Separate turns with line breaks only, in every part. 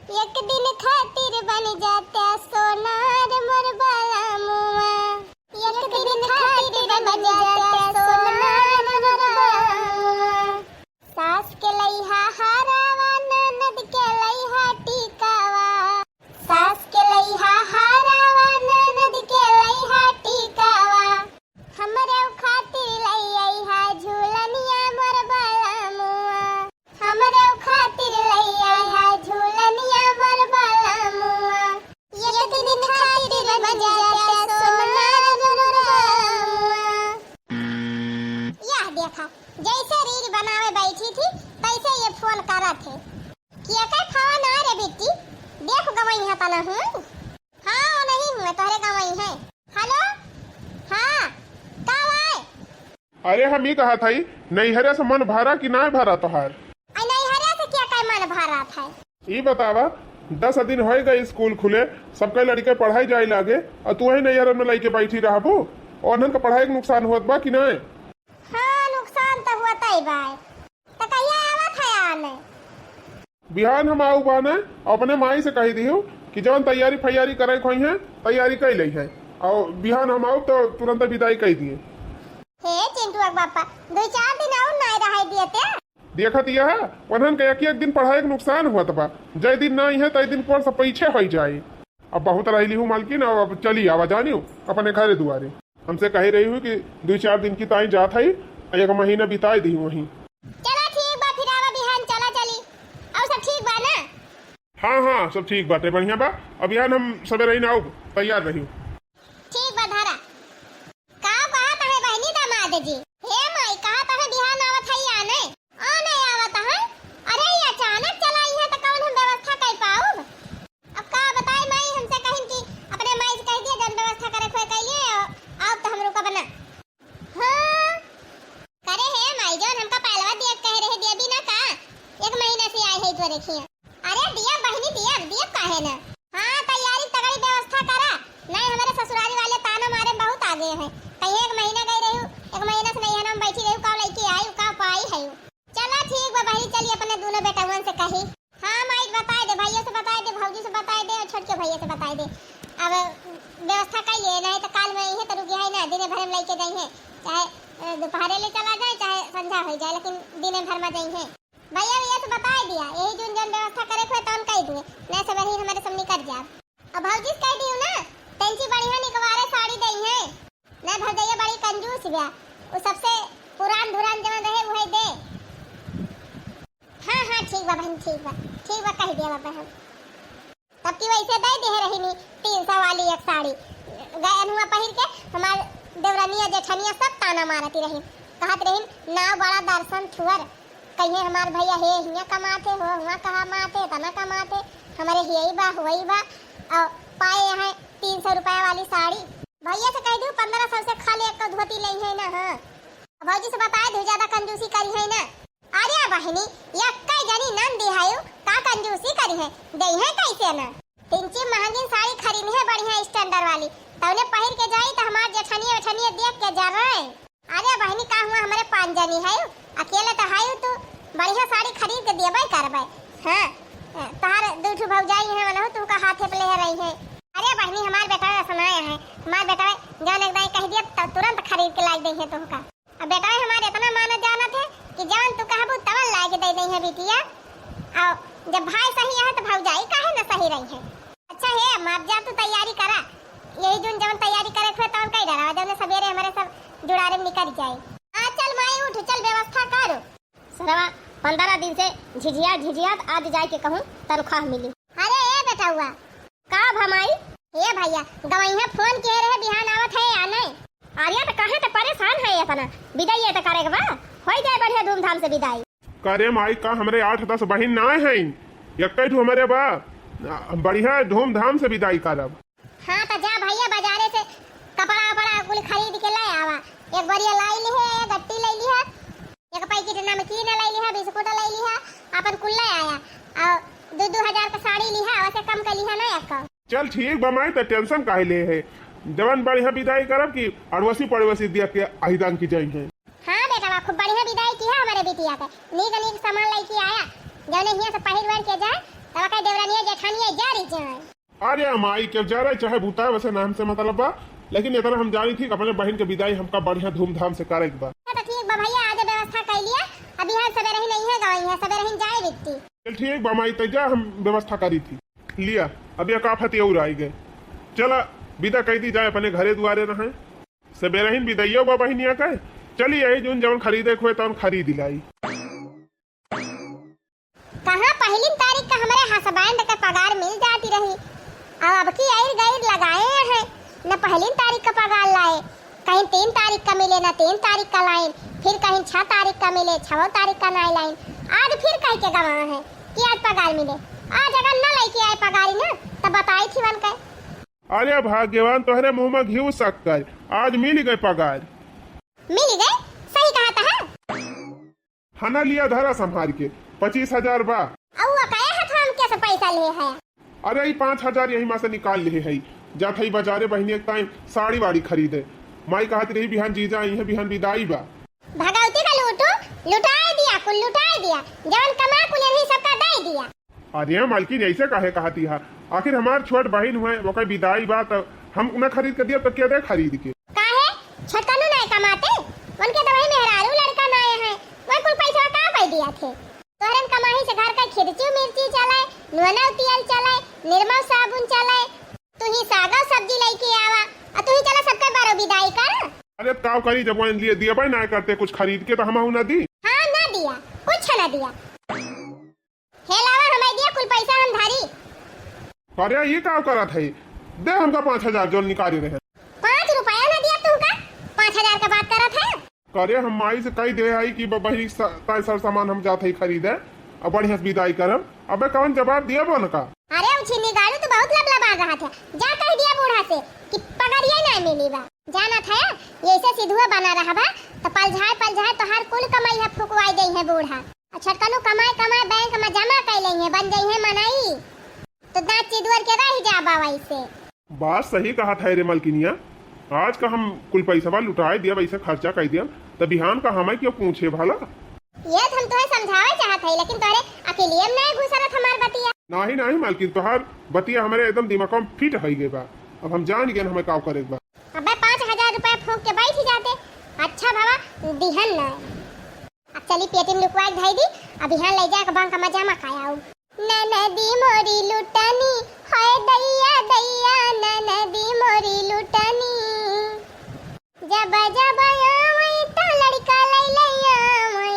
एक दिन खातिर बन जाता सोनार मोर बाला मुआ। एक दिन खातिर बन जाता सोनार मोर बाला मुआ। सास के लइहा हारावा ननद के लइहा टिकावा। सास के लइहा हारावा ननद के लइहा टिकावा। हमरे खातिर लई आइहा झूलनिया मोर बाला मुआ। हमरे खातिर लई आइहा झूलनिया मोर बाला मुआ। एक दिन खातिर बन जाता सोनार मोर बाला मुआ। यह देखा जैसे रील बनावे बैठी थी तैसे ये फोन करा थे कि एकर फोन आ रे बेटी देख गवई है तना हूं। हां नहीं हूं तोरे गवई है। हेलो हां का भाई।
अरे हम ही कहा था नैहरे से मन भरा कि ना भरा तोहार।
नैहरे से क्या काय मन भरा था।
ये बतावा 10 दिन हो गए स्कूल खुले सबके लड़के पढ़ाई जाए लागे और तू ही नैहर में लेके बैठी रहबो और का पढ़ाई के नुकसान होत बा कि नहीं।
हां नुकसान तो होता ही भाई तो कहिया आवत है आने।
बिहान हम आऊ बाने अपने माई से कही दियो कि जवन तैयारी फैयारी करे खोई है तैयारी कर ली है और बिहान हम आऊ तो तुरंत विदाई कर दिए।
हे चिंटू बापा 2-4 दिन और नहीं रहे दिएते।
देखत यह है वनन के एक दिन पढ़ाई के नुकसान हुआ बा जय दिन नहीं है तय दिन पर से पीछे हो जाए। अब बहुत रही हूँ मालकिन अब चली आवा जानी अपने घरे दुआरे हमसे कही रही हूँ कि 2-4 दिन की ताई जात है 1 महीना बिताई दी वहीं।
चलो ठीक बा फिर आवा बिहान चला चली और सब ठीक बा ना।
हाँ हाँ सब ठीक बाटे बढ़िया बा अब बिहान हम सवेरे ही ना आऊ तैयार रही।
ठीक बा धारा का बात है बहनी दामाद जी। हे माई कहा था बिहान आवत है या नहीं आ नहीं आवत है। अरे ये अचानक चलाई है तो कौन हम व्यवस्था कर पाऊ। अब का बताई माई हमसे कहिन कि अपने माई से कह दिया जब व्यवस्था करे खोए कइले अब तो हम रुका बना। हां करे है माई जोन हमका पहलवा दिया कह रहे दिया भी ना का 1 महीने से आई है तो देखिए। अरे दिया बहनी दिया काहे ना। हां तैयारी तगड़ी व्यवस्था करा नहीं हमारे ससुराली वाले ताना मारे बहुत आगे हैं। कहीं 1 महीना गई रही 1 महीना से नहीं हम बैठी रही का लड़की आई का पाई है। चलो ठीक बा भाई चलिए अपने दोनों बेटावन से कही। हां माई बता दे भैया से बता दे भौजी से बता दे और छोटके भैया से बता दे। अब व्यवस्था करिए नहीं तो काल में यही तो रुकी है ना दिन भर में लेके जाई है चाहे दोपहर ले चला जाए चाहे संध्या हो जाए लेकिन दिन भर में जाई है। भैया से बता दिया यही जोन जोन व्यवस्था करे को तौन कह दूंगे नहीं सब ही हमारे सामने कर जा। अब भौजी से कह दियो ना तेंची बढ़िया निकवारे साड़ी दई है ना भौजैया बड़ी कंजूस बा वो सबसे पुरान धुरान जवन रहे वही दे। हां हां ठीक बा बहन ठीक बा कह दिया बहन तब की वैसे दे दे रही नी 300 वाली एक साड़ी गयन हुआ पहिर के हमार देवरानिया जेठनिया सब ताना मारती रही कहत रही ना बड़ा दर्शन छुअर कहिए हमार भैया हे हिया कमाते हो हुआ कहा माते तना कमाते हमारे यही बा वही बा और पाए है 300 रुपया वाली साड़ी। भैया से कह दूं 1500 से खाली एक धोती लई है ना। हां भौजी से बताए दो ज्यादा कंजूसी करी है ना। अरे बहनी ये कई जनी नन दिहायो का कंजूसी करी है दई है कैसे ना। तिनची महंगी साड़ी खरीदी है बढ़िया स्टैंडर्ड वाली तौने पहिर के जाई त हमार जेठनिया देख के जा रहे। अरे बहनी का हुआ हमारे 5 जनी है अकेले तो है तू बढ़िया साड़ी खरीद के देबे करबे। हां तार दूठू भौजाई है वाला तू का हाथे पे ले रही है। अरे बहनी हमार बेटा सुनाया है हमार बेटा जान एक बार कह दिया तो तुरंत खरीद के लाई दे है तो का। अब बेटा हमारे इतना माना जाना थे कि जान तू कहबू तवन ला के दे दे है बिटिया और जब भाई सही है तो भौजाई काहे ना सही रही है। अच्छा है मार जा तू तैयारी करा यही जोन जवन तैयारी करे थे तवन कई डरा जब सवेरे हमारे सब जुड़ारे में निकल जाए। हां चल माई उठ चल व्यवस्था कर सरवा 15 दिन से झिझिया आज जाए के कहूं तनख्वाह मिली। अरे ए बेटा हुआ का भमाई हे भैया गवई है फोन के रहे बिहान आवत है या नहीं। आर्या तो कहे तो परेशान है अपना विदाई तो करे के बा होई जाए बढ़िया धूमधाम से विदाई।
करे माई का हमरे 8-10 बहन ना है एक हमारे बा बढ़िया धूमधाम से विदाई करब।
हां तो जा भैया बाजारे से कपड़ा कुल खरीद के ले आवा एक बढ़िया लाई ली है गट्टी ले ली है एक पैकेट नमकीन ले ली है बिस्कुट ले ली है अपन कुल ले आया और 2-2 हजार का साड़ी ली है वैसे कम कर ली है ना एक।
चल ठीक बा माई तो टेंशन काहे ले है जवन बढ़िया विदाई करब की अड़वसी पड़वसी दिया के आहिदान की जाएंगे।
हां बेटा खूब बढ़िया विदाई की है हमारे बिटिया के नीक सामान लेके आया जौने हिया से पहिर वर के जाए तब का देवरानिया जेठानिया जा रही जाए।
अरे माई के जा रहे चाहे भूता है वैसे नाम से मतलब बा, लेकिन इतना हम जानी थी कि अपने बहन के विदाई हमका बढ़िया धूमधाम से करे बा।
तो ठीक बा भैया, आज व्यवस्था कर लिया। अभी यहाँ सवेरे ही नहीं है गवाई है, सवेरे ही जाए बिकती।
चल ठीक बा माई, तेजा हम व्यवस्था करी थी लिया। अभी काफती और आई गए, चला विदा कह दी जाए अपने घरे दुआरे रहे। सवेरे ही विदाइयो बा बहनिया कहे चली आई जोन जवन खरीदे खोए तवन खरीद लाई।
कहाँ पहली तारीख का हमारे हसबैंड का पगार मिल जाती रही, अब की आई गई लगाए हैं न पहली तारीख का पगार लाए, कहीं 3 तारीख का मिले न 3 तारीख का लाइन, फिर कहीं 6 तारीख का मिले 6 तारीख का ना लाइन। आज फिर कह के गवा है कि आज पगार मिले। आज अगर न लेके आए पगारी ना तब बताई थी मन के।
अरे भाग्यवान तोहरे मुंह में घी सककर आज मिल गए पगार।
मिल गए, सही कहा था।
खाना लिया धरा संभाल के 25,000 बा।
औवा कहे हाथ हम कैसे पैसा ले है।
अरे ये 5,000 यही माँ से निकाल ले है। जात ही बाजारे बहनी एक टाइम साड़ी वाड़ी खरीदे। माई कहती रही बिहान जीजा आई है बिहान विदाई बा।
भगवती का लूटू लुटाए दिया, कुल लुटाए दिया, जवन कमा कुल ही सबका दे दिया।
अरे मालकिन ऐसे काहे कहती है, आखिर हमार छोट बहन हुए वो कहीं विदाई बा तो हम न खरीद के दिया तो क्या दे खरीद के।
काहे छोटकनु नहीं कमाते, उनके तो वही मेहरारू लड़का नए हैं, वो कुल पैसा कहाँ पे दिया थे। तोहरन कमाही से घर का खिरची मिर्ची चलाए, नुना तेल चलाए, निर्मा साबुन चलाए, तू ही सागा सब्जी लेके आवा और तू ही चला सबका बारो विदाई कर।
अरे ताव करी जब वन लिए दिया भाई ना करते कुछ खरीद के तो हम ना दी।
हाँ ना दिया, कुछ ना दिया। हेलावा हमें दिया कुल पैसा हम धारी।
अरे ये क्या करा था दे हमका 5,000 जो निकाले रहे।
5 रुपया ना दिया तुमका, 5,000 का बात करा था।
करे हम माई से कही दे आई कि बही सर सामान हम जाते ही खरीदे और बढ़िया से विदाई करम। अबे कौन जवाब दिया बोन का।
अरे उछिनी गाड़ू तो बहुत लबलबा रहा था, जा कह दिया बूढ़ा से कि पगारिया ना मिली बा। जाना था ये ऐसे सिधुआ बना रहा बा तो पलझाए तो हर कुल कमाई है फुकवाई गई है बूढ़ा। छटकनु कमाए बैंक में जमा कर लेंगे बन गई है मनाई तो दांत चिदवर के रह जा बावाई से।
बात सही कहा था रे मलकिनिया, आज का हम कुल पैसा लुटाए दिया वैसे खर्चा कर दिया तो बिहान का हमें क्यों पूछे भला।
ये हम तुम्हें समझावे चाहत है लेकिन तोरे अकेले में नहीं घुसरत हमार बतिया।
नहीं मालकिन तोहार बतिया हमारे एकदम दिमाग में फिट हो गए बा। अब हम जान गए हमें काम करे बा।
अबे 5,000 रुपया फूंक के बैठ ही जाते। अच्छा बाबा दिहन ना, अब चली पेटी में लुकवा धाई दी, अब यहाँ ले जा के बैंक में जमा खाया। ननदी मोरी लुटनी हाय दैया दैया, ननदी मोरी लुटनी जब जब आवे तो लड़का ले ले आवे।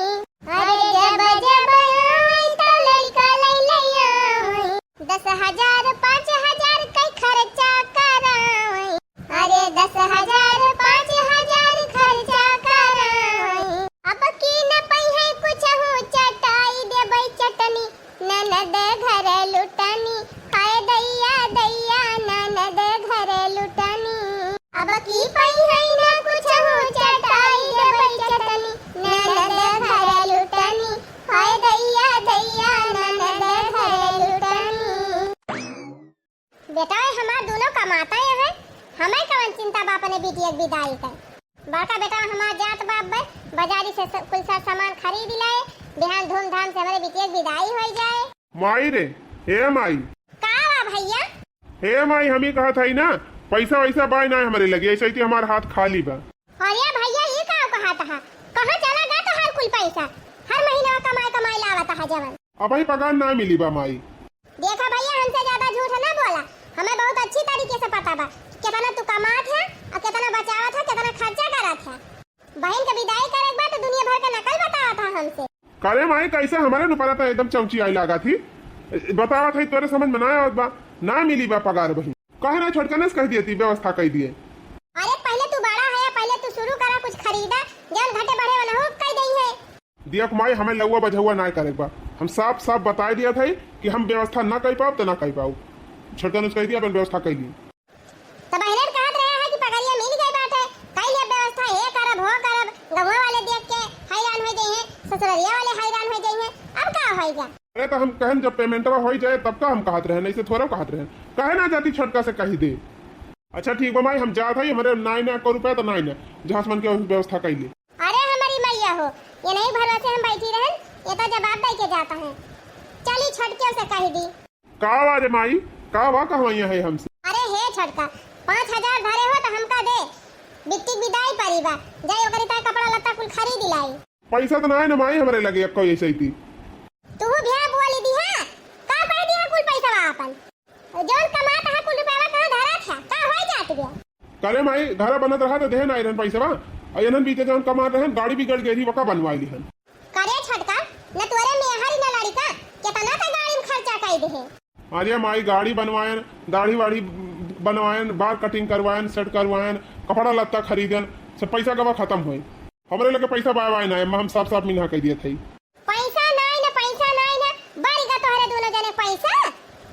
अरे जब जब आवे तो लड़का ले ले आवे, 10,000 5,000 कई खर्चा करावे। अरे 10,000 5,000 खर्चा करावे। अब की न पई है कुछ हो चटाई दे बई चटनी, ननद घर लुटनी हाय दैया दैया, ननद घर लुटनी। अब की पई है ना कुछ हो चटाई दे बई चटनी, ननद घर लुटनी हाय दैया दैया, ननद घर लुटनी। बेटा हमार दोनों कमाता है, हमें कौन चिंता बाप ने बेटी एक विदाई कर। बड़का बेटा हमार जात बाप बे बाजारी से कुल सामान खरीद लाए, बिहान धूमधाम से हमारे बेटी एक विदाई हो जाए।
माई रे हे माई
का भैया
हे माई हम ही कहा था ही ना पैसा वैसा बाय ना हमारे लगे ऐसे ही हमारा हाथ खाली बा।
अरे भैया ये का कहा था कहाँ चला गया तो हर कुल पैसा हर महीना कमाई लावता है जवन।
अब ही पगार ना मिली बा माई।
देखा भैया हमसे ज्यादा झूठ ना बोला, हमें बहुत अच्छी तरीके से पता बा कितना तू कमात है और कितना बचावत है, कितना खर्चा करत है। बहन के विदाई करे के बाद दुनिया भर का नकल बतावा था हमसे।
करे माई कैसे हमारे न पता था एकदम चौंची आई लगा थी बतावा था तोरे समझ में ना आवत बा ना मिली बा पगार बही कहे ना छोटकने से कह दिए थी व्यवस्था कर दिए।
अरे पहले तू बड़ा है, पहले तू शुरू करा कुछ खरीदा जब घटे बढ़े वाला हो कह दई है।
दिया माई हमें लौआ बझुआ ना करे बा, हम साफ बता दिया था कि हम व्यवस्था ना कर पाओ तो ना कर पाओ। छोटकन कह दिया अपन व्यवस्था कर ली
तो बहन कहत रहे हैं कि पगारिया मिल गई बाटे, कई ले व्यवस्था हे करब हो करब, गवा वाले देख के हैरान हो गए हैं, ससुररिया वाले हैरान हो गए हैं, अब का होएगा।
अरे तो हम कहन जब पेमेंटवा हो जाए तब का हम कहत रहे नहीं से थोड़ा कहत रहे कहे ना जाती छोटका से कही दे। अच्छा ठीक बा माई हम जात है हमारे 9 रुपया तो 9 जहाँ मन के व्यवस्था कर ली।
अरे हमारी मैया हो ये नहीं भरोसे हम बैठी रहन, ये तो जवाब दे के जाता है। चली छटके से कह दी
का रे माई का वा कहवाइया है हमसे।
अरे हे छटका 5,000 धरे हो तो हमका दे बिट्टी विदाई परिबा जाई ओकरी ता कपड़ा लत्ता कुल खरीद लाई।
पैसा तो ना है ना माई हमारे लगे कोई ऐसे ही थी।
तू भ्या बोली दी है का पड़ दिया कुल पैसा अपन जोन कमात है कुल रुपया कहां धरा था का होई जात गया।
करे माई घर बनत रहा तो देह ना आइरन पैसा अयनन बीते जौन कमा रहे गाड़ी बिगड़ गई वका बनवाई लिहन।
करे छटका न तोरे मेहरी न लड़का कितना का गाड़ी में खर्चा कई दे।
अरे माई गाड़ी बनवायन दाढ़ी वाड़ी बनवायन बाल कटिंग करवायन सेट करवायन कपड़ा लत्ता खरीदन सब पैसा कब खत्म हुई हमारे लगे पैसा बाय ना हम साफ साफ मिना कह दिए थे।
पैसा नहीं ना बड़ी का तोहरे दोनों जने पैसा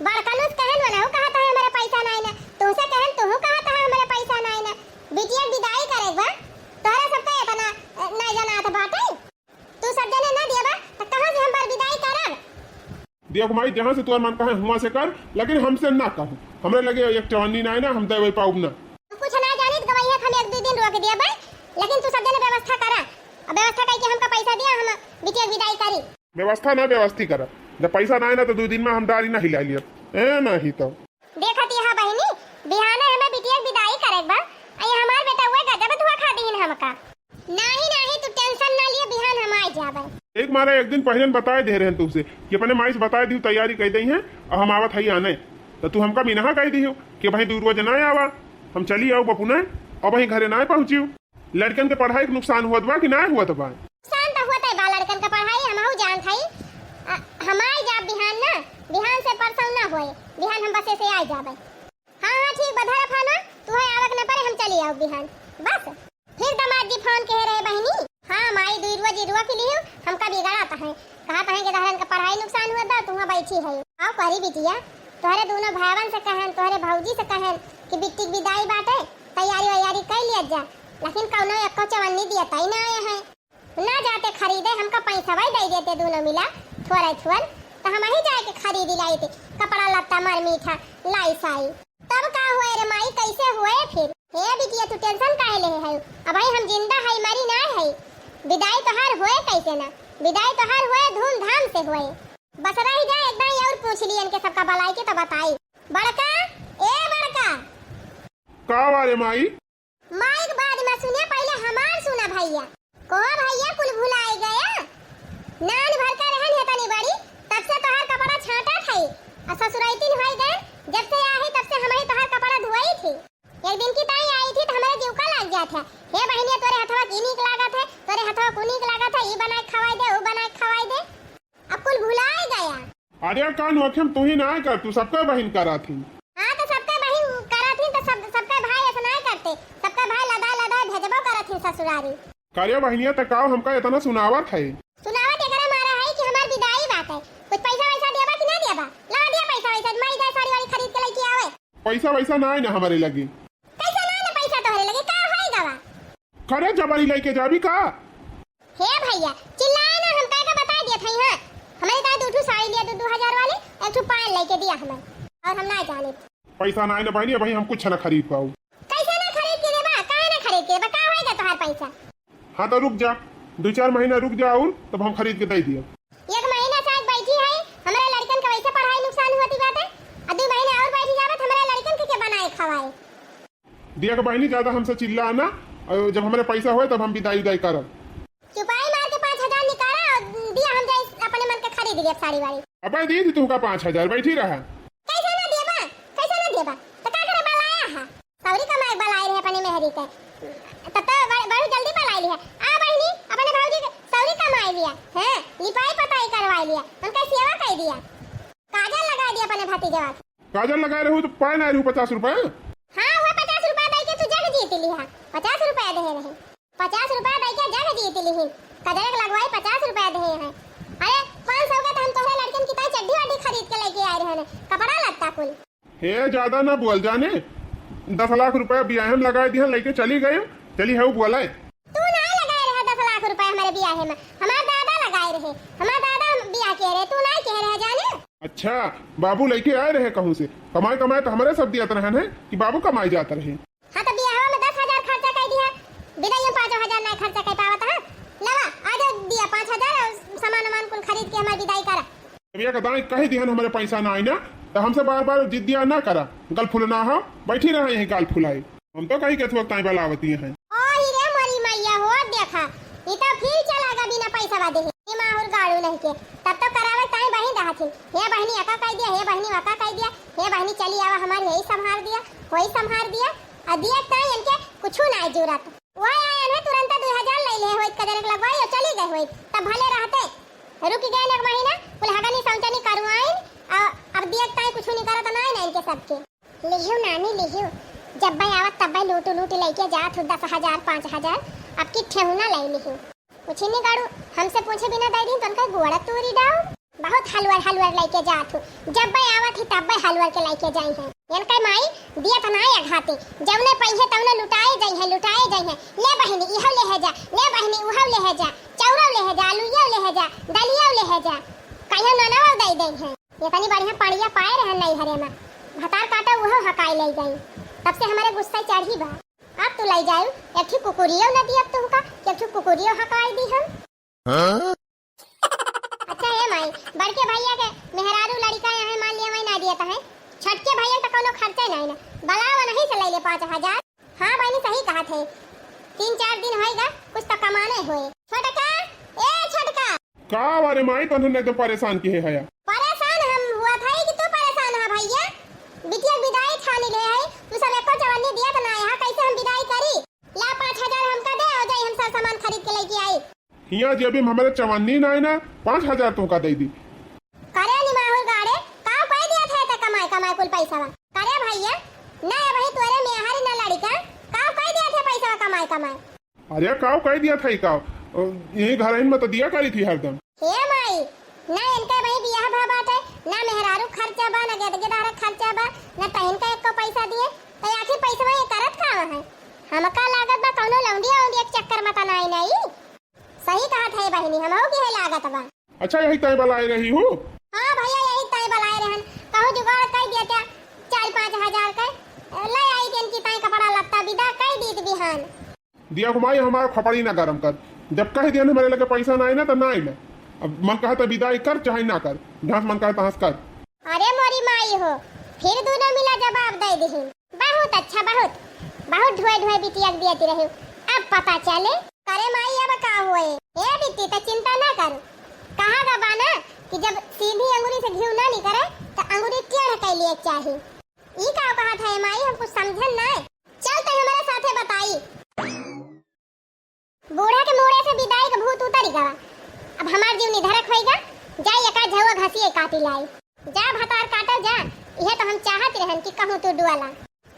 बड़कनुस कहन वाला हो कहता है हमारे पैसा नहीं ना तुमसे कहन तू कहता है हमारे पैसा नहीं ना बिटिया विदाई करेगा तोहरा सबका इतना नहीं जाना था बाटे तू सब जने ना देबा तो कहां से हम पर विदाई करब।
देखो माई जहाँ से तुम्हारा मन कहे हुआ से कर लेकिन हमसे ना कहूँ हमरे लगे एक चवन्नी ना है ना हम दे वही पाऊब ना
कुछ ना जानित गवैया हम एक दो दिन रोक दिया भाई लेकिन तू सब जने व्यवस्था करा अब व्यवस्था करके हमका पैसा दिया हम बिटिया विदाई करी।
व्यवस्था ना व्यवस्थी कर जब पैसा ना है ना तो 2 दिन में हम दारी ना हिला लिया ए नहीं तो
देखत यहां बहनी बिहाने हमें बिटिया विदाई करेबा आई हमार बेटा हुए गजब धुआ खा दीन हमका। नहीं तू टेंशन ना लिए बिहान हम आ जाबे।
एक मारा एक दिन पहले बताए दे रहे हैं तुमसे कि अपने माई से बताए दी तैयारी कह दी है और हम आवत है आने तो तू हमका मीना कह दी हो कि भाई 2 रोज ना आवा हम चली आओ बपू ने और वही घरे ना पहुंची लड़कन के पढ़ाई के नुकसान हुआ बा कि ना हुआ बा।
नुकसान तो हुआ बा लड़कन का पढ़ाई हमहू जान थई हमार जा बिहान ना बिहान से परसों ना होए बिहान हम बसे से आ जाबे। हां ठीक बधारा फाना तू है आवक न परे हम चली आओ बिहान बस। फिर दामाद जी फोन कह रहे बहनी हां माई 2 रोज के लिए हमका बिगड़ाता है कहा है कि दहरन का पढ़ाई नुकसान हुआ था तू वहां बैठी है आओ करी बिटिया तोहरे दोनों भाईवन से कहन तोहरे भौजी से कहन कि बिट्टी की विदाई बाटे तैयारी कर लिया जा लेकिन कौनो एको चवन्नी दिया तई ना आए हैं ना जाते खरीदे हमका पैसा भाई दे देते दोनों मिला थोड़ा तो हम ही जाके खरीद लाई थे कपड़ा लत्ता मर मीठा लाई साई तब का हुए रे माई कैसे हुए फिर हे बिटिया तू टेंशन काहे ले है अब भाई हम जिंदा है मरी ना है विदाई तो हर हुए कैसे ना विदाई तो हर हुए धूमधाम से हुए बस रह जाए एकदम और पूछ लिए इनके सबका भलाई के तो बताई बड़का ए बड़का
का वारे माई
माइक बाद में सुने पहले हमार सुना भैया को भैया कुल भुलाए गया नान भर का रहन है तनी बड़ी तब से तोहर कपड़ा छाटा थई और ससुराइतिन होई गए जब से आई तब से हमारी तोहर कपड़ा धुआई थी एक दिन की ताई आई थी तो हमारे जीव का लग गया था हे बहनिया तोरे हथवा की नीक लागत है तोरे हथवा को नीक लागत है ई बनाए खवाई दे वो बनाए खवाई दे अब कुल भुलाए गया।
अरे कान वखम तू ही ना कर तू सबका बहन करा थी।
हां तो सबका बहन करा थी तो सबका भाई ऐसा नहीं करते सबका भाई लदा भेजबो करा थी ससुरारी
कार्य बहनिया तकाव हमका इतना सुनावत है
सुनावत एकरा मारा है कि हमार विदाई बात है कुछ पैसा वैसा देबा कि ना देबा ला दिया पैसा वैसा मैं जाए साड़ी वाली खरीद के लेके आवे
पैसा वैसा ना है ना हमारे लगी
कैसा ना पैसा तोहरे लगे का होई गवा
करे जबरी लेके जाबी का
हे भैया चिल्लाए ना हम का बता दिया था हां हमारे दादा 2 साड़ी लिया 2,000 वाले एक ठो पायल लेके दिया हमें और हम ना जाने
पैसा ना है ना बहनी भाई हम कुछ ना खरीद पाऊ
कैसे ना खरीद के देबा काहे ना खरीद के देबा का होएगा तोहार पैसा।
हाँ तो रुक जा 2-4 महीना रुक जा और तब हम खरीद के दे दिए।
1 महीना से आज बैठी है हमारे लड़कन का वैसे पढ़ाई नुकसान होती बात है अब 2 महीना और बैठी जावत हमारे लड़कन के बनाए खवाए
दिया के बहनी ज्यादा हमसे चिल्लाना और जब हमारे पैसा होए तब हम विदाई करब।
चुपाई मार के 5,000 निकाला और दिया हम जाए अपने मन के खरीद लिया साड़ी वाली
अबे दी थी तू का 5,000 बैठी रहा
कैसे ना देबा तो का करे बलाया है सौरी का मार बलाए रहे अपने मेहरी के तब तो बड़ी जल्दी बलाई लिया आ बहनी अपने भौजी के सौरी कमाई लिया हैं लिपाई पताई करवाई लिया उनका सेवा कर दिया काजल लगा दिया अपने भतीजा
काजल लगाए रहू तो पाए ना रहू 50 रुपए
हां वो 50 रुपए दे के तू जग जीत लिया 50 रुपए दे रहे 50 रुपए दे के जग जीत ली कजरक लगवाई 50 रुपए दे हैं अरे 500 का तो हम तोहरे लड़कन की ताई चड्डी वाडी खरीद के लेके आए रहे कपड़ा लत्ता कुल
हे ज्यादा ना बोल जाने 10 लाख रुपए ब्याह में लगाए दिया लेके चली गए चली है बोला
तू ना लगाए रहे 10 लाख रुपए हमारे ब्याह में हमारे दादा लगाए रहे हमारे दादा ब्याह कह रहे तू ना कह रहे जाने।
अच्छा बाबू लेके आए रहे कहूँ से कमाए तो हमारे सब दिया रहन है कि बाबू कमाई जाता रहे।
हाँ तो ब्याह में 10,000 खर्चा कर दिया विदाई में 5,000 ना खर्चा कर पावत है लवा आज दिया 5,000 और सामान कुल खरीद के हमारी विदाई करा।
भैया का दाई कहे दिहन हमारे पैसा ना आई ना तो हमसे बार बार जिद्दिया ना करा, गल फुलना हो, बैठी रहे यही गाल फुलाई। हम तो कहीं के वक्त बलावती हैं।
ओ हीरे मरी मैया हो देखा, ये तो फिर चलागा बिना पैसा वादे हे माहुर गाड़ू नहीं के, तब तो करावे ताई बहन रहथिन, हे बहनी अका कह दिया, हे बहनी अका कह दिया, हे बहनी चली आवा हमार यही संभाल दिया, वही संभाल दिया, अदिया ताई इनके कुछ ना जरूरत। वह आया ने तुरंत 2000 ले ले होइत कदर लगवाई और चली गई होइत, तब भले रहते रुक गए एक महीना कुल हगनी समचनी करवाइन। अब दिया ताई कुछ नहीं करत ना इनके सबके लिहियो नानी लिहियो, जब भाई आवत तब भाई लूटू लूट लेके जात हो 10,000 5,000, अब की ठेहुना लाई लिहियो कुछ नहीं गाड़ू, हमसे पूछे बिना दे दी तो उनका गोड़ा तूरी डाओ, बहुत हलवर हलवर लेके जात हो, जब भाई आवत ही तब भाई हलवर के लेके जाई है। इनका माई दिया तो ना अघाते, जवने पैसे तवने लुटाए जाई है, लुटाए जाई है, ले बहनी इहो ले है जा, ले बहनी उहो ले है जा, चौरा ले है जा, आलूया ले है जा, दलिया ले है जा, कहियो ननवा दे दे है। ये तनी बढ़िया पड़िया पाए रहन नहीं हरे में भतार काटा उहो हकाई ले गई, तब से हमारे गुस्सा चढ़ी बा। अब तो लाई जाऊ एक ठो कुकुरियो न दी, अब तो का एक ठो कुकुरियो हकाई दी हम। अच्छा है माई बड़के भैया के मेहरारू लड़का यहाँ मान लिया मैं ना दिया है, छटके भैया तो कोनो खर्चा नहीं ना, बलावा नहीं चलाई ले 5,000। हां बहनी सही कहा थे, 3-4 दिन होएगा कुछ तो कमाने होए। छोटका ए छोटका
का बारे माई तो एकदम परेशान की है।
परेशान हम हुआ था कि तू परेशान है भैया, बिटिया विदाई थाली ले आई, तू सब एको जवानी दिया तो ना यहाँ कैसे हम विदाई करी, ला 5,000 हमका दे हो जाई, हम सब सामान खरीद के लेके आई।
हिया जी अभी हमारे चवन्नी ना है ना 5,000 तो का दे दी।
करे नि माहुर गाड़े का कह दिया था त कमाई कमाई कुल पैसा करे भैया ना भाई तोरे में हरी ना लड़का का कह दिया था पैसा कमाई कमाई।
अरे काव कह दिया था का यही घर में तो दिया करी थी हरदम।
हे माई ना इनका भाई बियाह भा बाटे, ना मेहरारू खर्चा बा, ना गेदगेदार खर्चा बा, ना तहन का एको पैसा दिए, तो आखिर पैसा में करत का है, हमका लागत बा कौनो लौंडिया उंडिया के चक्कर में तना नहीं। सही कहा था बहनी, हमहू की है लागत बा।
अच्छा यही तय बलाई रही हूँ।
हां भैया यही तय बलाए रहन, कहू जुगाड़ कह दिया क्या 4-5 हजार का ले आई दिन की तय कपड़ा लत्ता विदा कह दी बिहान
दिया घुमाई हमारा खपड़ी ना गरम कर, जब कह दिया ना मेरे लगे पैसा ना आई ना तो ना आई, अब मन कहा तो विदाई कर चाहे ना कर, जहाँ मन कहा तहाँ कर।
अरे मोरी माई हो फिर दोनों मिला जवाब दे दी, बहुत अच्छा बहुत बहुत ढोए ढोए बिटिया दियाती रही, अब पता चले करे माई अब का हुए। ए बिट्टी तो चिंता ना कर, कहा गबा ना कि जब सीधी अंगुली से घी ना निकले तो अंगुली टेढ़ कर लिए चाहिए, ई का कहा था माई हम कुछ समझन ना, चल तो हमारे साथे बताई। बूढ़ा के मुड़े से विदाई का भूत उतर गया, अब हमार जीव निधरक होएगा, जा एका झवा घसिए काटी लाई, जा भतार काटा जा, यह तो हम चाहत रहन कि कहूं तू डुआला।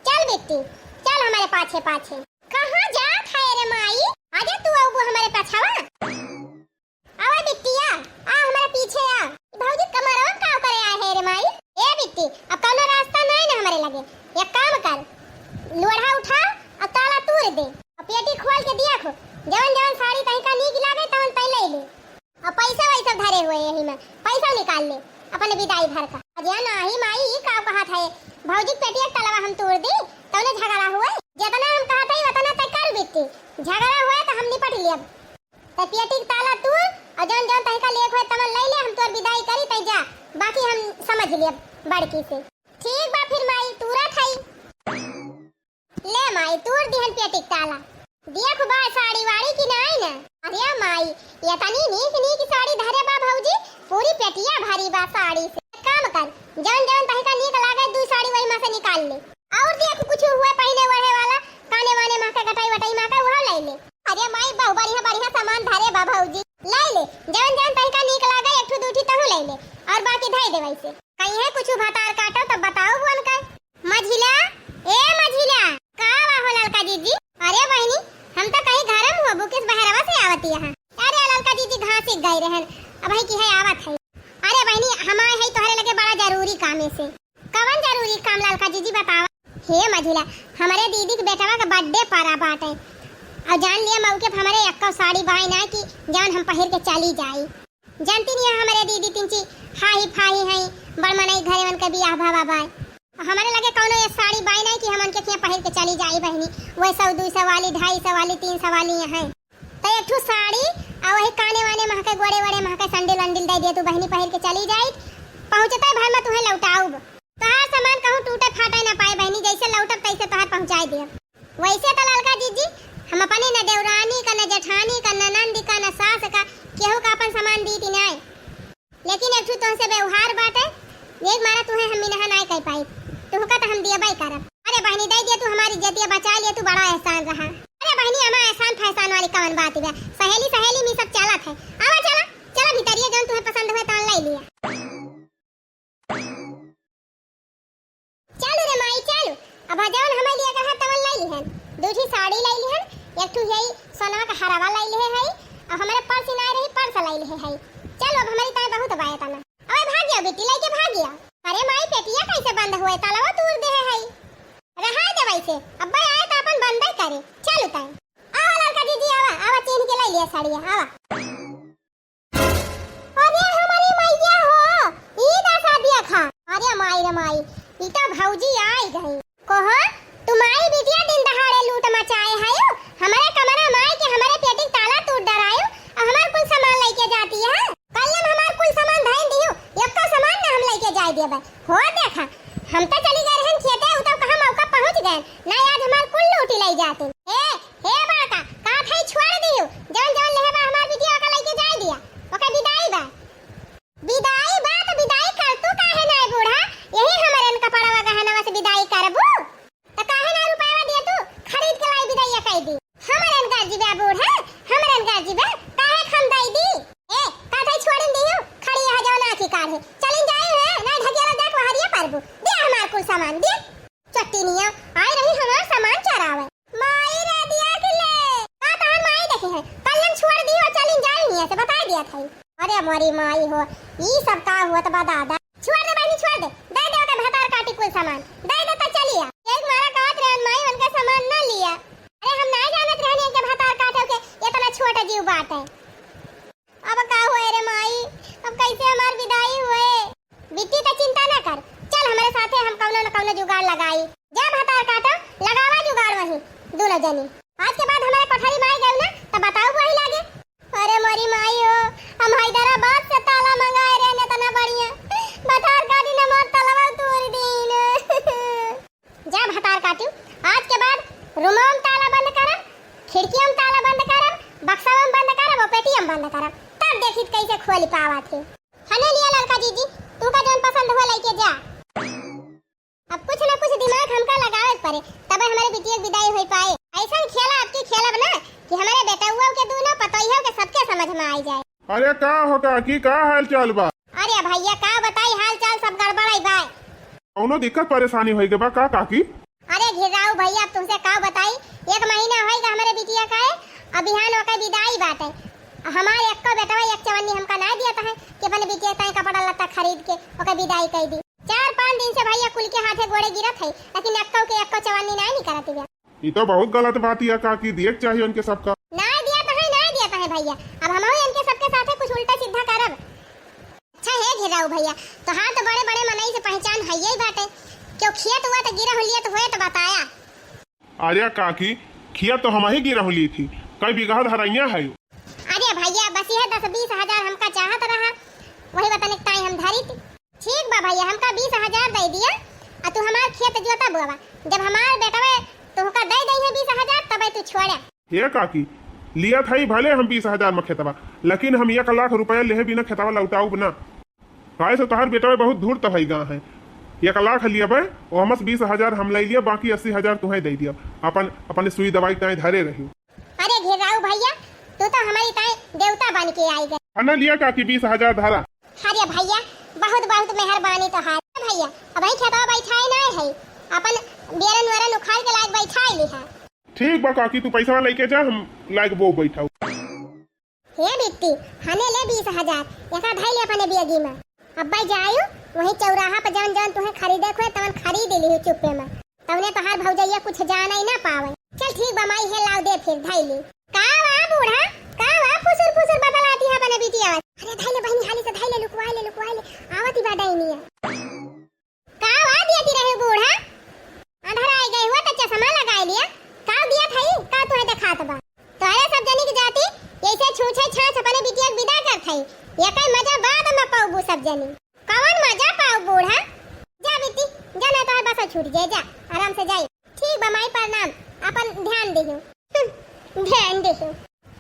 चल बेटी चल हमारे पाछे पाछे, कहां जात है रे माई, आजा तू अब हमारे पाछवा, आवा बिटिया आ हमारे पीछे आ, भौजी कमरवा का करे आए है रे माई। ए बिट्टी अब कोनो रास्ता नहीं ना हमारे लगे, एक काम कर लोढ़ा उठा और ताला तोड़ दे और पेटी खोल के दिया खो, जवन जवन साड़ी तही का नीक लागे तवन तई ले ले, और पैसा वैसा धरे हुए यही में पैसा निकाल ले अपने विदाई भर का। अजय नाही माई ई का कहा था भौजी पेटिया तलवा हम तोड़ दी तवने झगड़ा हुए, जितना हम कहा था उतना तय कर बिट्टी, झगड़ा हुआ तो हम निपट लियब, तो पेटी ताला तू और जवन जवन तही का लेख होए तवन ले ले, हम तोर विदाई करी तई जा, बाकी हम समझ लियब बड़की से। ठीक बा फिर माई तूरा थाई ले माई तोड़ दिहन पेटी ताला, दिया खुबा साड़ी वाड़ी की नहीं ना। अरे माई ये तनी नीक नीक साड़ी धरे बा भौजी, पूरी पेटिया भरी बा साड़ी से, काम कर जवन जवन तही का नीक लागे दू साड़ी वही में से निकाल ले, और देख कुछ हुए पहने वहे वाला काने वाने में का कटाई वटाई में का वह ले ले। अरे माई बहु बढ़िया बढ़िया सामान धरे बा भौजी, ले ले जवन जवन तही का नीक लागे एक ठो दूठी तहु ले ले, और बाकी धई दे वैसे कहीं है कुछ भतार काटो तब बताओ बुन का। मझिला ए मझिला का हो ललका जीजी, अरे बहनी हम तो कहीं घरम हुआ बुकिस बहरवा से आवती है। अरे ललका जीजी घास सीख गई रहन, अब है की है आवत है। अरे बहनी हमारे है तोहरे लगे बड़ा जरूरी काम है से, कवन जरूरी काम ललका जीजी बतावा। हे मझिला हमारे दीदी के बेटवा का बर्थडे पारा बाटे, और जान लिया मौके पे हमारे एक्का साड़ी बाई ना कि जान हम पहिर के चली जाई, जानती नहीं हमारे दीदी तिंची हाही फाही है बड़ मनई घरे मन के बियाह भावा बाय, हमारे लगे कौनो ये साड़ी बाई नहीं कि हम उनके क्या पहिर के चली जाई बहनी, वो 100-200 वाली 250 वाली 300 वाली है, तो एक ठो साड़ी और वही काने वाने महके गोड़े वड़े महके संडिल वंडिल दे दे तू बहनी पहिर के चली जाई, पहुंचते भर में तुम्हें लौटाऊब। तोहार सामान कहूं टूटे फाटे ना पाए बहनी, जैसे लौटब तैसे तोहार पहुंचाई दे। वैसे तो ललका जीजी हम अपने न देवरानी का, न जेठानी का, न नंद का, न सास का केहू का अपन सामान दी थी नहीं, लेकिन एक तुमसे व्यवहार बाटे एक मारा तुम्हें हम मिनहा नहीं कह पाई, तुमका तो हम दिया बाई करब। अरे बहनी दे दिया तू हमारी इज्जत बचा लिया, तू बड़ा एहसान रहा। अरे बहनी हमारा एहसान फैसान वाली कौन बात है, सहेली सहेली में सब चलत है। आवा चला चला भीतरिया जौन तुम्हें पसंद हुए तो ले लिया। चलो रे माई चलो, अब जौन हमें लिया कहा तवन ले लिहन, दूसरी साड़ी ले लिहन, एक ठू यही सोना का हरावा ले लिहे है, अब हमारे पर्स ना रही पर्स ले लिहे है। चलो अब हमारी ताई बहुत बायता ना, अबे भाग गया बेटी लेके भाग गया। अरे माई पेटिया कैसे बंद हुए, तालावा तूर दे है रहा दे वैसे, अब्बा आए तो अपन बंद ही करे। चलो ताई आवा लड़का दीदी आवा आवा चीन के ले लिया साड़िया आवा। अरे हमारी मैया हो ई दासा दिया खा। अरे माई रे माई ई तो भौजी आई गई कहो तुम्हारी बिटिया दिन दहाड़े लूट मचाए है, हमारे कमरा माई के हमारे पेटी ताला टूट डरायो और हमार कुल सामान लेके जाती है। कल हम हमार कुल सामान धाइन दियो, एक तो सामान ना हम लेके जाई देबे। हो देखा हम तो चली गए रहन खेते उतब कहां मौका पहुंच गए ना, आज हमार कुल लूटी ले जाते। हे बाका का थाई छोड़ दियो, जौन जौन लेबा हमार बिटिया का लेके जाई दिया, ओके विदाई बा तो विदाई कर तू काहे ना बूढ़ा, यही हमारे कपड़वा गहनवा से विदाई करबू तो काहे ना रुपया दिया तू खरीद के लाई विदाई कह दी। हमारे का जीवा बूढ़ा हमारे का जीवा काहे खम दई दी, का थाई छोड़ दियो खड़ी है जौन आखी काढ़े चलिन जाए है ना ढकेला देख वहरिया परबू दे हमार कुल सामान दे। चट्टीनिया आई रही हमार सामान चरावे माई रे दिया के ले का तार माई देखे है, कल हम छोड़ दियो चलिन जाए नहीं से बता दिया था। अरे हमारी माई हो ई सब का हुआ तो दादा छोड़ दे बहनी छोड़ दे के भतार काटी कुल सामान दे तो चलिया। एक मारा कहत रे माई उनका सामान ना लिया, अरे हम ना जानत रहने के भतार काटे के इतना छोटा जीव बात है। अब का हुए रे माई, अब कैसे हमार विदाई हुए। बिट्टी तो चिंता ना कर, चल हमारे साथे हम कौनो न कौनो जुगाड़ लगाई, जा भतार काटा लगावा जुगाड़ वही दोनों जनी। आज के बाद हमारे कोठरी में आई गए ना तो बताओ वही लागे। अरे मोरी माई हो हम हैदराबाद से ताला मंगाए रे ने तना बढ़िया भतार काटी न मोर तलवा तोड़ दीन। जा भतार काटू आज के बाद रूमों में ताला बंद करब, खिड़कियों में ताला बंद करब, बक्सा में बंद करब और पेटियों में बंद करब, तब देखित कैसे खोल पावा थे। हने लिया लड़का जीजी तू का जोन पसंद हो लेके जा। अब कुछ ना कुछ दिमाग हमका लगावे पड़े तब हमारे बिटिया की विदाई हो पाए। ऐसा खेला आपकी खेलब ना कि हमारे बेटा हुआ के दोनों पतोहियों के सबके समझ में आ जाए।
अरे का होगा की का हाल चाल बा?
अरे भैया का बताई हाल चाल सब गड़बड़ाई बा।
कौनो दिक्कत परेशानी होई के बा का काकी?
अरे घिराऊ भैया अब तुमसे का बताई, एक महीना होएगा हमारे बिटिया का है, अब बिहान होकर विदाई बात है। हमारे एक को बेटा एक चवन्नी हमका ना दिया था कि अपने बिटिया का कपड़ा लत्ता खरीद के ओकर विदाई कर दी। 4-5 दिन से भैया कुल के हाथे गोड़े गिरत है, लेकिन एक्को के एक्को चवन्नी नहीं करती है।
ये तो बहुत गलत बात है काकी, दिए चाहिए उनके सबका।
ना दिया तो है भैया, अब हम इनके सबके साथे कुछ उल्टा सीधा करब। अच्छा है घिराऊ भैया तो हाँ तो बड़े बड़े मनई से पहचान है यही बात है, क्यों खियत हुआ तो गिरा हुलिया तो हुए तो बताया।
अरे काकी खिया तो हम ही गिरा हुली थी, कई बीघा धरैया है।
अरे भैया बस यह 10-20 हजार हमका चाहत रहा, वही बताने के टाइम हम धरी थी। ठीक बा भैया हमका 20 हजार दे दिया और तू हमार खेत जोता बुआ, जब हमार बेटा तो होका दे दई है 20 हजार तब तू छोड़ा।
ये काकी लिया था ही भले हम 20 हजार में खेतवा, लेकिन हम 1 लाख रुपया ले बिना खेतवा लौटाऊ ना, काहे से तोहार बेटा बहुत दूर तक है गाँव है। 1 लाख लिया बे और हमस 20 हजार हम ले लिया, बाकी 80 हजार तुम्हें दे दिया, अपन सुई दवाई ताई धरे रही।
अरे घेराऊ भैया तू तो हमारी ताई देवता बन के आई गए।
खाना लिया काकी 20 हजार धारा।
अरे भैया बहुत बहुत मेहरबानी तो हाथ भैया, अब ही खेतवा बैठाए नहीं है, अपन बेरन वरन उखाड़ के लायक बैठाए ली है।
ठीक बा काकी तू पैसा लेके जा, हम लायक वो बैठाऊ।
हे बिट्टी हने ले 20 हजार एका धाई ले अपने बेगी में, अब भाई जायू वही चौराहा पर जौन जौन तुम्हें खरीदे खोए तवन खरीद ली चुप्पे में, तवने तोहार भौजैया कुछ जाना ही ना पावे। चल ठीक बा माई है लाओ दे फिर धाई ली। का वा बूढ़ा का वा फुसुर फुसुर बतलाती है अपने बिटिया। अरे धाई ले बहनी हाली से धाई ले लुकवाई ले आवती बा डाइनिया। का वा दियाती रहे बूढ़ा अंधर आई गई हुआ तो चश्मा लगाई लिया, का दिया थाई का तोहे दिखात बा। तोरे सब जनी की जाती ऐसे छूछे छाछ अपने बिटिया के विदा कर थाई, ये कई मजा बाद में पाऊ सब जनी। कौन मजा पाऊ बूढ़ा? जा बेटी पैसा छूट जाए। जा आराम से जाई। ठीक बा माई, प्रणाम। अपन ध्यान देहु। ध्यान देहु।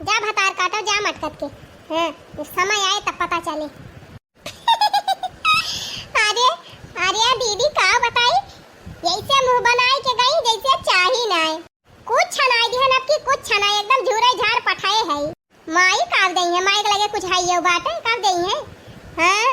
जा भतार काटो, जा मटकत के। हां समय आए तब पता चले। अरे अरे दीदी का बताई, ऐसे मुंह बनाए के गई जैसे चाही ना है। कुछ छनाई दिहन आपकी, कुछ छनाई एकदम झूरे झाड़ पठाए है। माई काव दई है, माई के लगे कुछ है ये बात है काव दई है। हां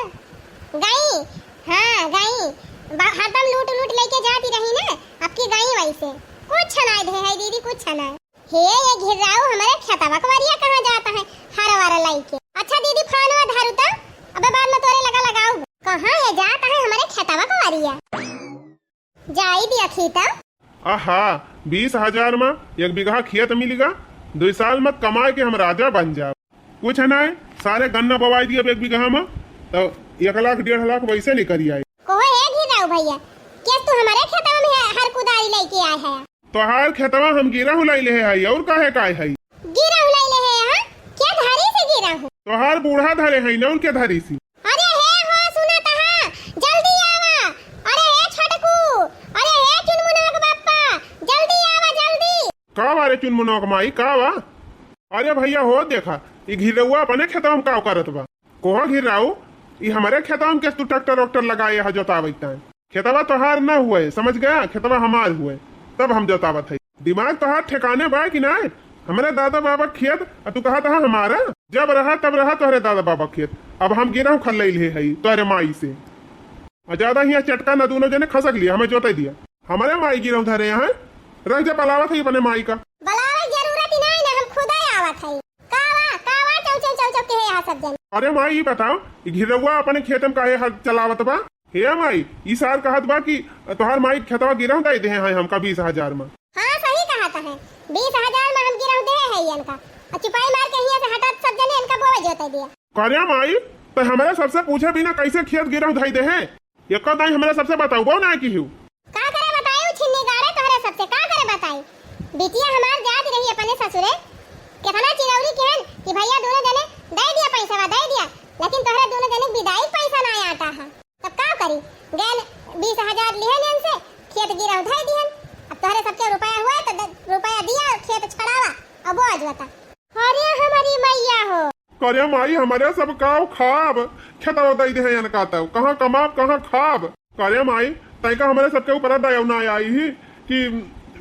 गई, हां गई हरदम लूट लूट लेके जाती रही ना, आपकी गई वैसे। कुछ छनाई दे है दीदी, कुछ छनाई। हे ये घिराओ हमारे खेतवा कवरिया कहां जाता है हर वारा लाई के। अच्छा दीदी फानवा धारू ता, अबे बाद में तोरे लगा लगाऊ। कहां ये जाता है हमारे खेतवा कवरिया? जाई दिया खीता।
आहा 20,000 में 1 बीघा खेत मिलेगा। 2 साल में कमाए के हम राजा बन जाओ। कुछ है ना, सारे गन्ना बवाई दिए 1 बीघा में, तो 1 लाख 1.5 लाख वैसे निकल आई।
कोई है घिराओ भैया, क्या तू हमारे खेतवा में हर कुदारी लेके आए है?
तो हर खेतवा हम गिरा हुलाई ले है और काहे काय है?
गिरा हुलाई ले है हां? क्या धारी से गिरा हूं?
तो हर बूढ़ा धरे है ना उनके धारी सी।
अरे हे हो सुना तहा, जल्दी आवा। अरे हे छटकू, अरे हे चुनमुनक बाप्पा, जल्दी आवा जल्दी।
का बारे चुनमुनक माई का वा? अरे भैया हो देखा, ई घिरौआ अपने खेतवा में का करत बा। कोहा घिराऊ, ई हमारे खेतवा में के तू ट्रैक्टर वक्टर लगाए है जोतावत है। खेतवा तोहार ना हुए, समझ गया? खेतवा हमार हुए तब हम जोतावत है। दिमाग तोहार ठिकाने बा कि ना? हमारे दादा बाबा खेत तू कहा था हमारा, जब रहा तब रहा तोहरे दादा बाबा खेत। अब हम गिरा खल है तोहरे माई से ज्यादा ही चटका न दोनों जने खसक लिया, हमें जोते दिया। हमारे माई गिरा धरे यहाँ रह जा पलावत है अपने माई का।
बलावे जरूरत ही नहीं ना, हम खुद ही आवत है। कावा कावा चौ चौ चौ के यहाँ सब जन।
अरे माई ये बताओ, घिरौआ अपने खेत में काहे हर चलावत बा? हे माई ई साल कहत बा कि तोहार माई खेतवा गिरा दे दे हैं हमका 20,000 में।
हाँ सही कहा है, 20,000 में हम गिरा दे है इनका। और चुपाई मार के यहाँ से हटत सब जने इनका बोझ जोते दिया।
करे माई तो हमारे सबसे पूछे बिना कैसे खेत गिरा धाई दे है? एक दाई हमारे सबसे बताऊ बो ना की हूँ
का करे बताई छिन्नी गाड़े तोहरे सबसे का करे बताई। बिटिया हमार जात रही अपने ससुरे, कितना चिरौरी केहन कि भैया दोनों जने दे दिया पैसा दे दिया, लेकिन तोहरे दोनों जने विदाई पैसा ना आता है। तब का करी? गैल 20,000 लिहन इनसे, खेत गिरा धाई दिहन। अब तोहरे सबके रुपया हुआ तो रुपया दिया, खेत छड़ावा अब बोझ बता। अरे हमारी मैया हो।
करे माई हमारे सब काव खाब खेतवा दई दे हैं कहता कहाँ कमाब कहाँ खाब। करे माई तैका हमारे सबके ऊपर दया ना आई ही कि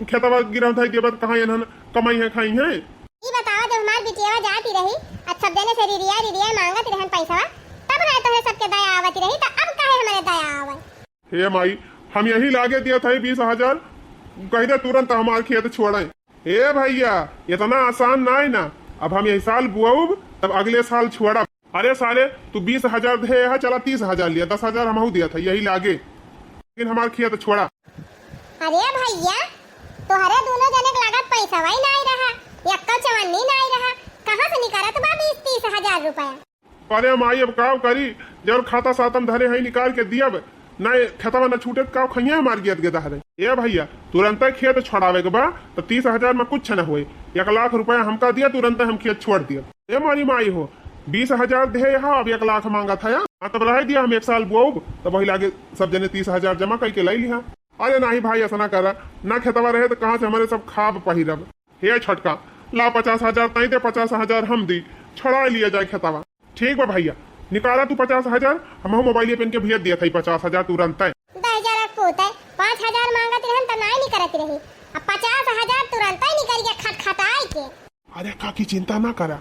खेतवा गिरा धाई के बाद कहाँ इन्हन कमाई है खाई है।
ई बतावा जब हमार बिटिया जाती रही अब सब जने से रिरिया मांगत रहन पैसा, तब ना तोहरे सबके दया आवती रही, तो अब काहे हमारे दया आवे?
हे माई हम यही लागे दिया था 20,000, कह दे तुरंत हमारे खेत छोड़े। हे भैया इतना आसान ना है ना, अब हम यही साल बुआब तब अगले साल छोड़ा। अरे साले तू 20,000 दे है, चला 30,000 लिया, 10,000 हम दिया था यही लागे, लेकिन हमारे खेत छोड़ा।
अरे भैया तोहरे दोनों जने के लागत पैसा वही नहीं रहा, यक्का चवन्नी नहीं रहा, कहाँ से निकालत बा 20-30,000 रुपया?
अरे माई अब काव करी, जब खाता सातम धरे है निकाल के दिया ना खेतवा न छूटे काव खइया हमार गियत के दहरे। ए भैया तुरंत खेत छोड़ावे के बा तो 30,000 में कुछ न हुए, 1 लाख रुपया हमका दिया, तुरंत हम खेत छोड़ दिया। ए मारी माई हो 20,000 दे यहाँ अब 1 लाख मांगा था या तब रह दिया हम 1 साल बुआब तब वही लागे सब जने 30,000 जमा करके लाई लिया। अरे नहीं भाई ऐसा ना करा, ना खेतवा रहे तो कहाँ से हमारे सब खाब पहिरब। हे छटका ला 50,000 तई दे, 50,000 हम दी, छड़ा लिया जाए खेतवा। ठीक बा भैया निकाला तू 50,000, हम मोबाइल पेन के भेज दिया था 50,000 तुरंत।
10,000 पूत है, 5,000 मांगत रहन तो नहीं करत रही, अब 50,000 तुरंत ही निकल गया खटखटाई के।
अरे काकी चिंता ना करा,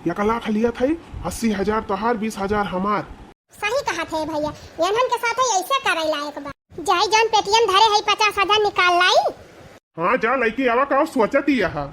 1 लाख लिया था 80,000 तोहार 20,000 हमार।
सही कहा थे भैया, यनहन के साथ ऐसे करे लायक बा। जाई जन पेटीएम धरे है 50,000 निकाल लाई।
हाँ जा लड़की आवा का सोचती है।